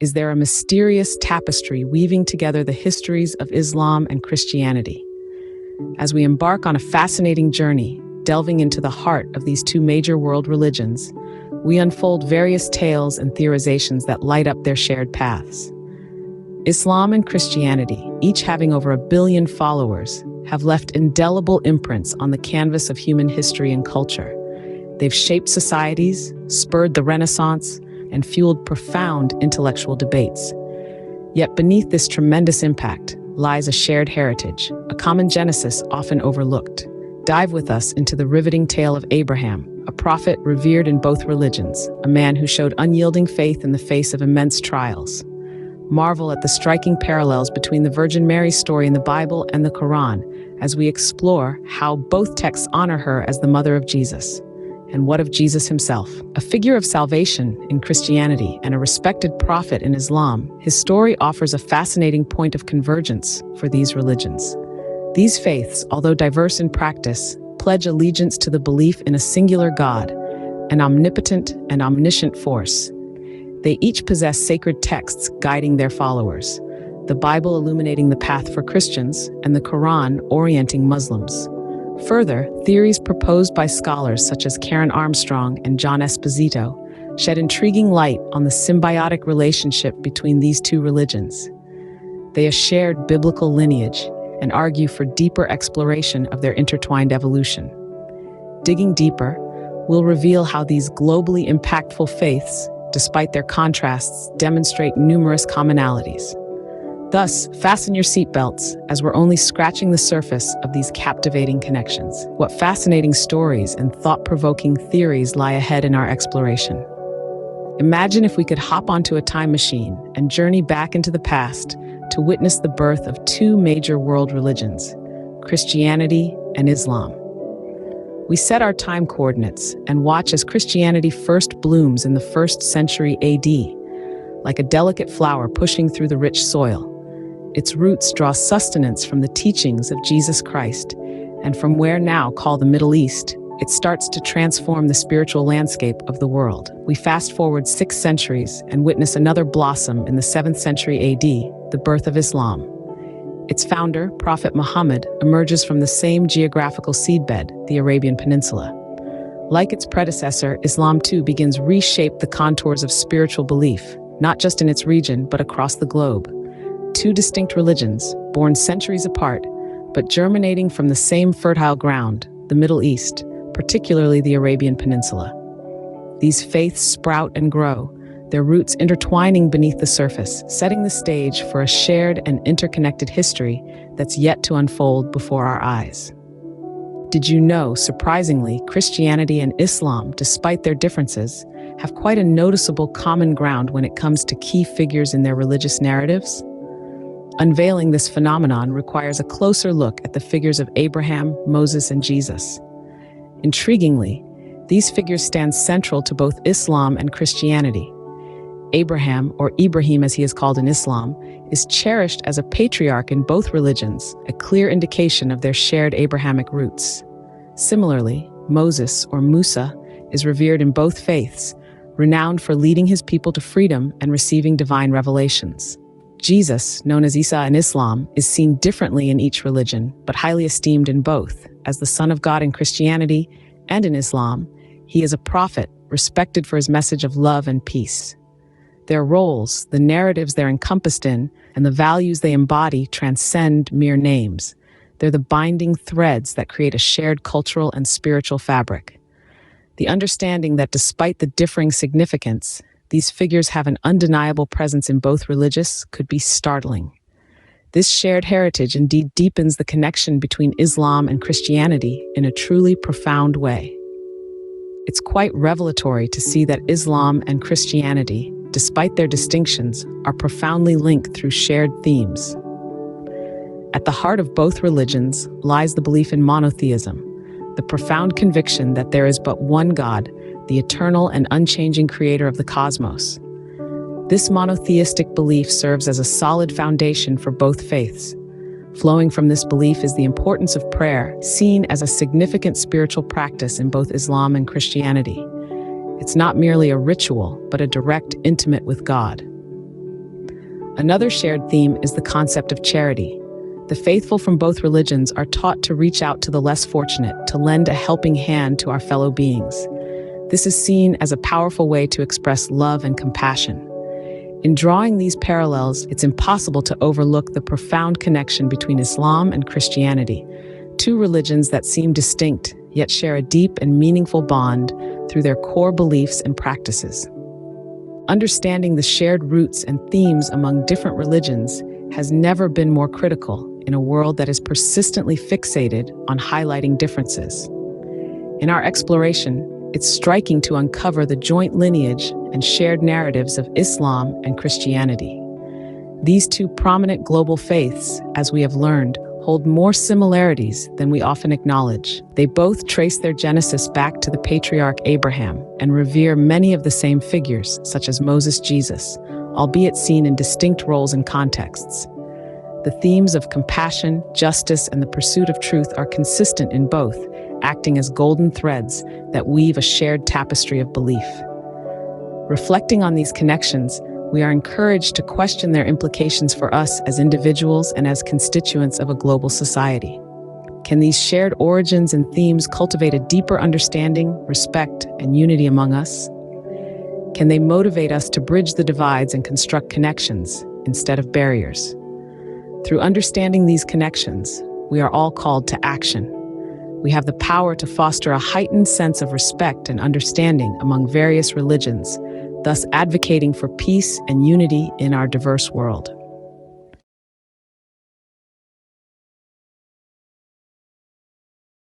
is there a mysterious tapestry weaving together the histories of Islam and Christianity. As we embark on a fascinating journey, delving into the heart of these two major world religions, we unfold various tales and theorizations that light up their shared paths. Islam and Christianity, each having over 1 billion followers, have left indelible imprints on the canvas of human history and culture. They've shaped societies, spurred the Renaissance, and fueled profound intellectual debates. Yet beneath this tremendous impact lies a shared heritage, a common genesis often overlooked. Dive with us into the riveting tale of Abraham, a prophet revered in both religions, a man who showed unyielding faith in the face of immense trials. Marvel at the striking parallels between the Virgin Mary's story in the Bible and the Quran as we explore how both texts honor her as the mother of Jesus. And what of Jesus himself? A figure of salvation in Christianity and a respected prophet in Islam, his story offers a fascinating point of convergence for these religions. These faiths, although diverse in practice, pledge allegiance to the belief in a singular God, an omnipotent and omniscient force. They each possess sacred texts guiding their followers, the Bible illuminating the path for Christians and the Quran orienting Muslims. Further, theories proposed by scholars such as Karen Armstrong and John Esposito shed intriguing light on the symbiotic relationship between these two religions. They share biblical lineage and argue for deeper exploration of their intertwined evolution. Digging deeper, we'll reveal how these globally impactful faiths, despite their contrasts, demonstrate numerous commonalities. Thus, fasten your seatbelts, as we're only scratching the surface of these captivating connections. What fascinating stories and thought-provoking theories lie ahead in our exploration. Imagine if we could hop onto a time machine and journey back into the past to witness the birth of two major world religions, Christianity and Islam. We set our time coordinates and watch as Christianity first blooms in the 1st century AD, like a delicate flower pushing through the rich soil. Its roots draw sustenance from the teachings of Jesus Christ, and from where now called the Middle East, it starts to transform the spiritual landscape of the world. We fast forward 6 centuries and witness another blossom in the 7th century AD, the birth of Islam. Its founder, Prophet Muhammad, emerges from the same geographical seedbed, the Arabian Peninsula. Like its predecessor, Islam too begins to reshape the contours of spiritual belief, not just in its region, but across the globe. Two distinct religions, born centuries apart, but germinating from the same fertile ground, the Middle East, particularly the Arabian Peninsula. These faiths sprout and grow, their roots intertwining beneath the surface, setting the stage for a shared and interconnected history that's yet to unfold before our eyes. Did you know, surprisingly, Christianity and Islam, despite their differences, have quite a noticeable common ground when it comes to key figures in their religious narratives? Unveiling this phenomenon requires a closer look at the figures of Abraham, Moses, and Jesus. Intriguingly, these figures stand central to both Islam and Christianity. Abraham, or Ibrahim as he is called in Islam, is cherished as a patriarch in both religions, a clear indication of their shared Abrahamic roots. Similarly, Moses, or Musa, is revered in both faiths, renowned for leading his people to freedom and receiving divine revelations. Jesus, known as Isa in Islam, is seen differently in each religion, but highly esteemed in both. As the Son of God in Christianity and in Islam, he is a prophet, respected for his message of love and peace. Their roles, the narratives they're encompassed in, and the values they embody transcend mere names. They're the binding threads that create a shared cultural and spiritual fabric. The understanding that despite the differing significance, these figures have an undeniable presence in both religions could be startling. This shared heritage indeed deepens the connection between Islam and Christianity in a truly profound way. It's quite revelatory to see that Islam and Christianity, despite their distinctions, are profoundly linked through shared themes. At the heart of both religions lies the belief in monotheism, the profound conviction that there is but one God, the eternal and unchanging creator of the cosmos. This monotheistic belief serves as a solid foundation for both faiths. Flowing from this belief is the importance of prayer, seen as a significant spiritual practice in both Islam and Christianity. It's not merely a ritual, but a direct intimate with God. Another shared theme is the concept of charity. The faithful from both religions are taught to reach out to the less fortunate, to lend a helping hand to our fellow beings. This is seen as a powerful way to express love and compassion. In drawing these parallels, it's impossible to overlook the profound connection between Islam and Christianity, two religions that seem distinct, yet share a deep and meaningful bond through their core beliefs and practices. Understanding the shared roots and themes among different religions has never been more critical in a world that is persistently fixated on highlighting differences. In our exploration, it's striking to uncover the joint lineage and shared narratives of Islam and Christianity. These two prominent global faiths, as we have learned, hold more similarities than we often acknowledge. They both trace their genesis back to the patriarch Abraham and revere many of the same figures, such as Moses, Jesus, albeit seen in distinct roles and contexts. The themes of compassion, justice, and the pursuit of truth are consistent in both, acting as golden threads that weave a shared tapestry of belief. Reflecting on these connections, we are encouraged to question their implications for us as individuals and as constituents of a global society. Can these shared origins and themes cultivate a deeper understanding, respect, and unity among us? Can they motivate us to bridge the divides and construct connections instead of barriers? Through understanding these connections, we are all called to action. We have the power to foster a heightened sense of respect and understanding among various religions, thus advocating for peace and unity in our diverse world.